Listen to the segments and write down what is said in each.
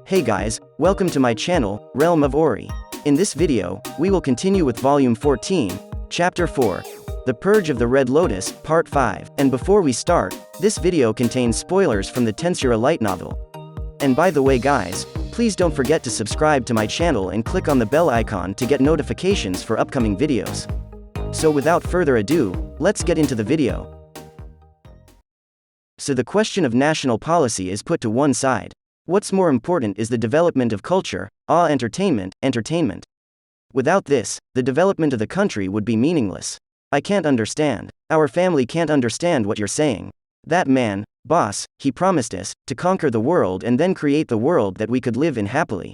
Hey guys, welcome to my channel, Realm of Ori. In this video, we will continue with Volume 14, Chapter 4, The Purge of the Red Lotus, Part 5. And before we start, this video contains spoilers from the Tensura Light Novel. And by the way guys, please don't forget to subscribe to my channel and click on the bell icon to get notifications for upcoming videos. So without further ado, let's get into the video. So the question of national policy is put to one side. What's more important is the development of culture, entertainment. Without this, the development of the country would be meaningless. I can't understand. Our family can't understand what you're saying. That man, boss, he promised us to conquer the world and then create the world that we could live in happily.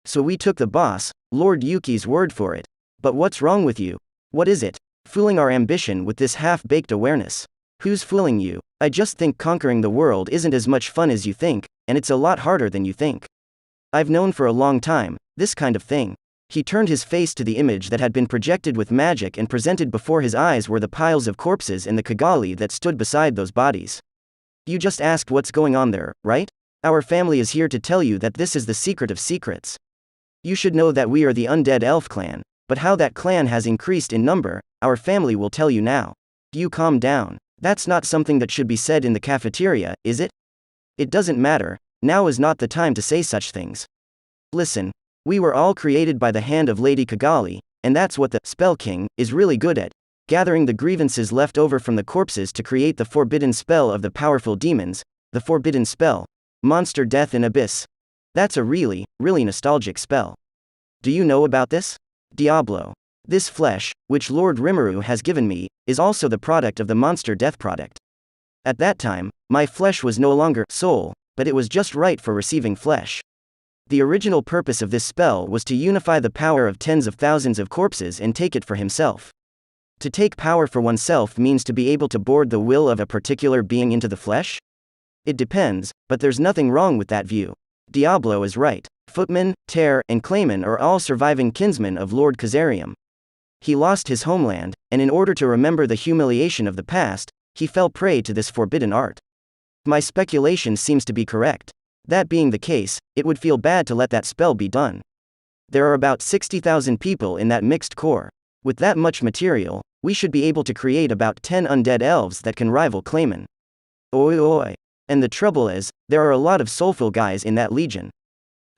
So we took the boss, Lord Yuki's word for it. But what's wrong with you? What is it? Fooling our ambition with this half-baked awareness. Who's fooling you? I just think conquering the world isn't as much fun as you think, and it's a lot harder than you think. I've known for a long time, this kind of thing. He turned his face to the image that had been projected with magic and presented before his eyes were the piles of corpses and the Kagali that stood beside those bodies. You just asked what's going on there, right? Our family is here to tell you that this is the secret of secrets. You should know that we are the undead elf clan, but how that clan has increased in number, our family will tell you now. You calm down. That's not something that should be said in the cafeteria, is it? It doesn't matter, now is not the time to say such things. Listen, we were all created by the hand of Lady Kagali, and that's what the Spell King is really good at, gathering the grievances left over from the corpses to create the forbidden spell of the powerful demons, the forbidden spell, Monster Death in Abyss. That's a really nostalgic spell. Do you know about this? Diablo. This flesh, which Lord Rimuru has given me, is also the product of the Monster Death product. At that time, my flesh was no longer soul, but it was just right for receiving flesh. The original purpose of this spell was to unify the power of tens of thousands of corpses and take it for himself. To take power for oneself means to be able to board the will of a particular being into the flesh? It depends, but there's nothing wrong with that view. Diablo is right. Footman, Ter, and Clayman are all surviving kinsmen of Lord Kazarium. He lost his homeland, and in order to remember the humiliation of the past, he fell prey to this forbidden art. My speculation seems to be correct. That being the case, it would feel bad to let that spell be done. There are about 60,000 people in that mixed core. With that much material, we should be able to create about 10 undead elves that can rival Clayman. Oi. And the trouble is, there are a lot of soulful guys in that legion.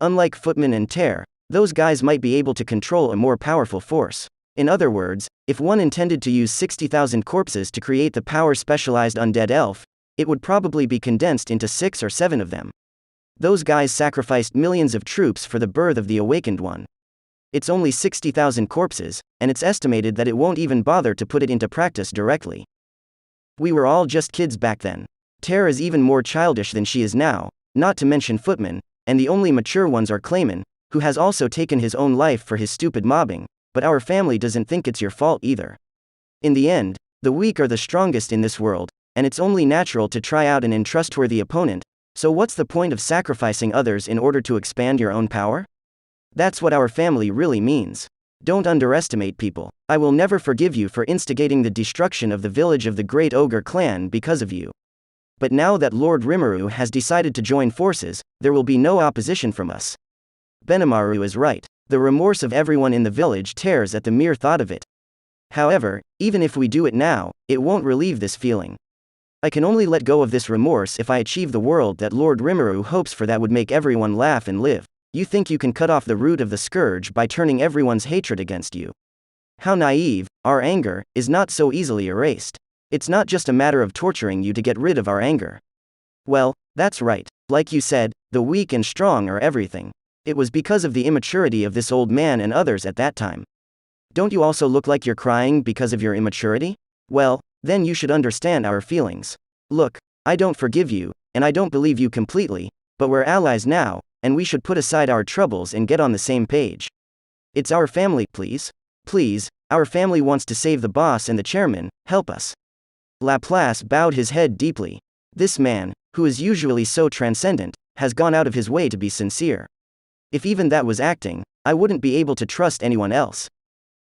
Unlike Footman and Ter, those guys might be able to control a more powerful force. In other words, if one intended to use 60,000 corpses to create the power-specialized undead elf, it would probably be condensed into 6 or 7 of them. Those guys sacrificed millions of troops for the birth of the awakened one. It's only 60,000 corpses, and it's estimated that it won't even bother to put it into practice directly. We were all just kids back then. Ter is even more childish than she is now, not to mention Footman, and the only mature ones are Clayman, who has also taken his own life for his stupid mobbing. But our family doesn't think it's your fault either. In the end, the weak are the strongest in this world, and it's only natural to try out an untrustworthy opponent, so what's the point of sacrificing others in order to expand your own power? That's what our family really means. Don't underestimate people. I will never forgive you for instigating the destruction of the village of the great Ogre clan because of you. But now that Lord Rimuru has decided to join forces, there will be no opposition from us. Benimaru is right. The remorse of everyone in the village tears at the mere thought of it. However, even if we do it now, it won't relieve this feeling. I can only let go of this remorse if I achieve the world that Lord Rimuru hopes for that would make everyone laugh and live. You think you can cut off the root of the scourge by turning everyone's hatred against you. How naive. Our anger is not so easily erased. It's not just a matter of torturing you to get rid of our anger. Well, that's right. Like you said, the weak and strong are everything. It was because of the immaturity of this old man and others at that time. Don't you also look like you're crying because of your immaturity? Well, then you should understand our feelings. Look, I don't forgive you, and I don't believe you completely, but we're allies now, and we should put aside our troubles and get on the same page. It's our family, please. Please, our family wants to save the boss and the chairman, help us. Laplace bowed his head deeply. This man, who is usually so transcendent, has gone out of his way to be sincere. If even that was acting, I wouldn't be able to trust anyone else.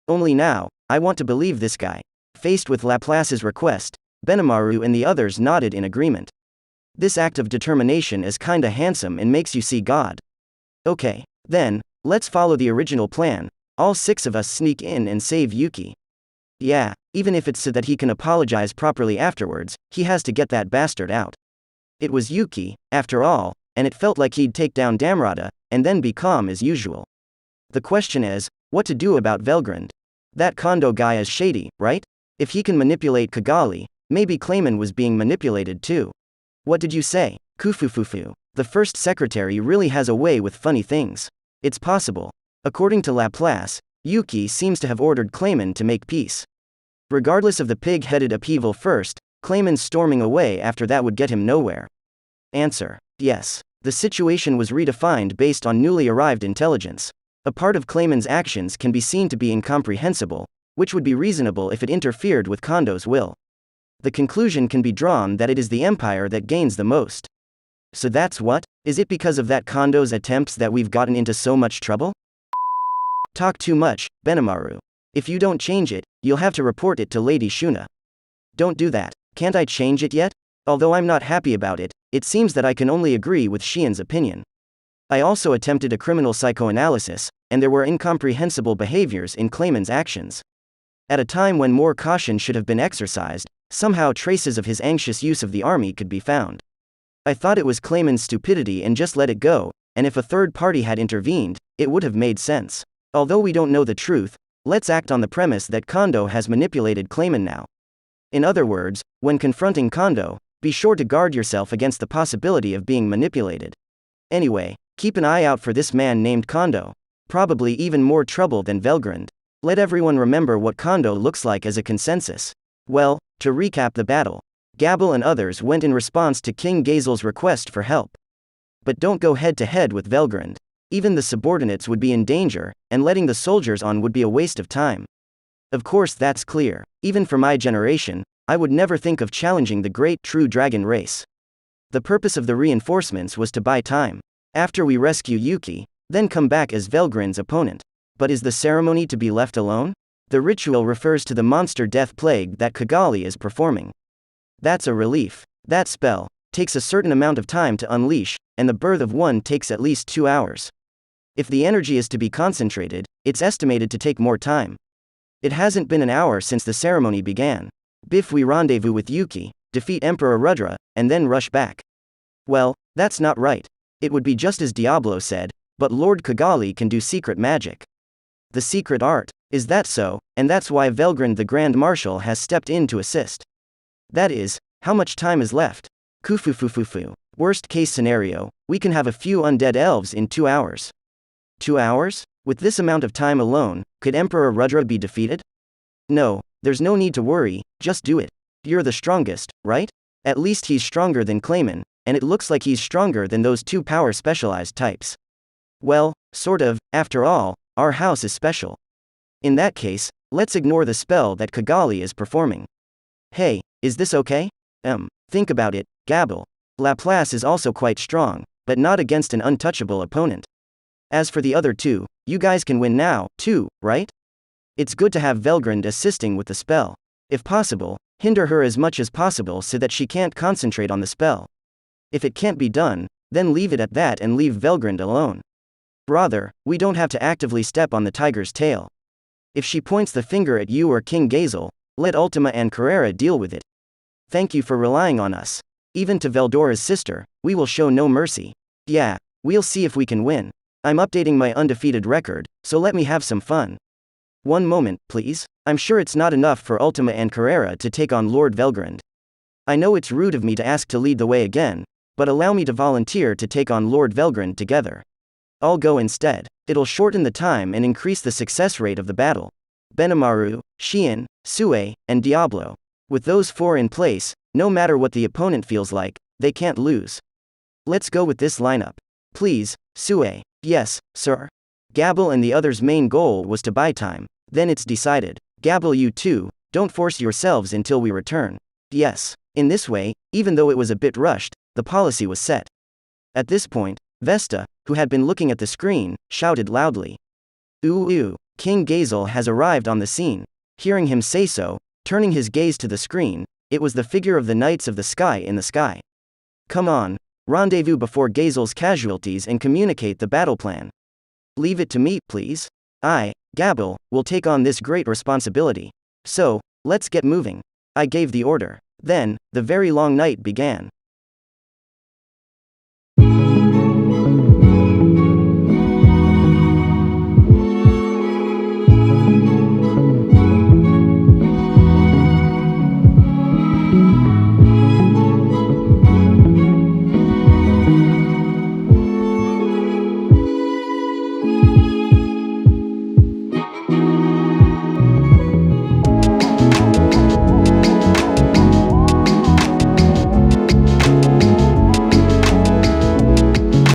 Only now, I want to believe this guy. Faced with Laplace's request, Benimaru and the others nodded in agreement. This act of determination is kinda handsome and makes you see God. Okay. Then, let's follow the original plan. All 6 of us sneak in and save Yuuki. Yeah, even if it's so that he can apologize properly afterwards, he has to get that bastard out. It was Yuuki, after all, and it felt like he'd take down Damrata, and then be calm as usual. The question is, what to do about Velgrund? That Kondou guy is shady, right? If he can manipulate Kagali, maybe Clayman was being manipulated too. What did you say? Kufufufu. The first secretary really has a way with funny things. It's possible. According to Laplace, Yuuki seems to have ordered Clayman to make peace. Regardless of the pig-headed upheaval first, Clayman storming away after that would get him nowhere. Answer. Yes. The situation was redefined based on newly arrived intelligence. A part of Clayman's actions can be seen to be incomprehensible, which would be reasonable if it interfered with Kondou's will. The conclusion can be drawn that it is the Empire that gains the most. So that's what? Is it because of that Kondou's attempts that we've gotten into so much trouble? Talk too much, Benimaru. If you don't change it, you'll have to report it to Lady Shuna. Don't do that. Can't I change it yet? Although I'm not happy about it, it seems that I can only agree with Xian's opinion. I also attempted a criminal psychoanalysis, and there were incomprehensible behaviors in Clayman's actions. At a time when more caution should have been exercised, somehow traces of his anxious use of the army could be found. I thought it was Clayman's stupidity and just let it go, and if a third party had intervened, it would have made sense. Although we don't know the truth, let's act on the premise that Kondou has manipulated Clayman now. In other words, when confronting Kondou, be sure to guard yourself against the possibility of being manipulated. Anyway, keep an eye out for this man named Kondou. Probably even more trouble than Velgrund. Let everyone remember what Kondou looks like as a consensus. Well, to recap the battle. Gabble and others went in response to King Gazel's request for help. But don't go head-to-head with Velgrund. Even the subordinates would be in danger, and letting the soldiers on would be a waste of time. Of course that's clear. Even for my generation, I would never think of challenging the great true dragon race. The purpose of the reinforcements was to buy time. After we rescue Yuuki, then come back as Velgrund's opponent. But is the ceremony to be left alone? The ritual refers to the monster death plague that Kagali is performing. That's a relief. That spell takes a certain amount of time to unleash, and the birth of one takes at least 2 hours. If the energy is to be concentrated, it's estimated to take more time. It hasn't been an hour since the ceremony began. Biff, we rendezvous with Yuuki, defeat Emperor Rudra, and then rush back. Well, that's not right. It would be just as Diablo said, but Lord Kagali can do secret magic. The secret art. Is that so? And that's why Velgrund the Grand Marshal has stepped in to assist. That is, how much time is left? Kufufufufu. Worst case scenario, we can have a few undead elves in 2 hours. 2 hours? With this amount of time alone, could Emperor Rudra be defeated? No, there's no need to worry, just do it. You're the strongest, right? At least he's stronger than Clayman, and it looks like he's stronger than those 2 power-specialized types. Well, sort of, after all, our house is special. In that case, let's ignore the spell that Kagali is performing. Hey, is this okay? Think about it, Gabble. Laplace is also quite strong, but not against an untouchable opponent. As for the other 2, you guys can win now, too, right? It's good to have Velgrund assisting with the spell. If possible, hinder her as much as possible so that she can't concentrate on the spell. If it can't be done, then leave it at that and leave Velgrund alone. Rather, we don't have to actively step on the tiger's tail. If she points the finger at you or King Gazel, let Ultima and Carrera deal with it. Thank you for relying on us. Even to Veldora's sister, we will show no mercy. Yeah, we'll see if we can win. I'm updating my undefeated record, so let me have some fun. One moment, please. I'm sure it's not enough for Ultima and Carrera to take on Lord Velgrund. I know it's rude of me to ask to lead the way again, but allow me to volunteer to take on Lord Velgrund together. I'll go instead. It'll shorten the time and increase the success rate of the battle. Benimaru, Xian, Sue, and Diablo. With those 4 in place, no matter what the opponent feels like, they can't lose. Let's go with this lineup. Please, Sue. Yes, sir. Gabble and the others' main goal was to buy time. Then it's decided. Gabble, you too, don't force yourselves until we return. Yes. In this way, even though it was a bit rushed, the policy was set. At this point, Vesta, who had been looking at the screen, shouted loudly. Ooh, King Gazel has arrived on the scene. Hearing him say so, turning his gaze to the screen, it was the figure of the Knights of the Sky in the sky. Come on. Rendezvous before Gazel's casualties and communicate the battle plan. Leave it to me, please. I, Gabel, will take on this great responsibility. So, let's get moving. I gave the order. Then, the very long night began.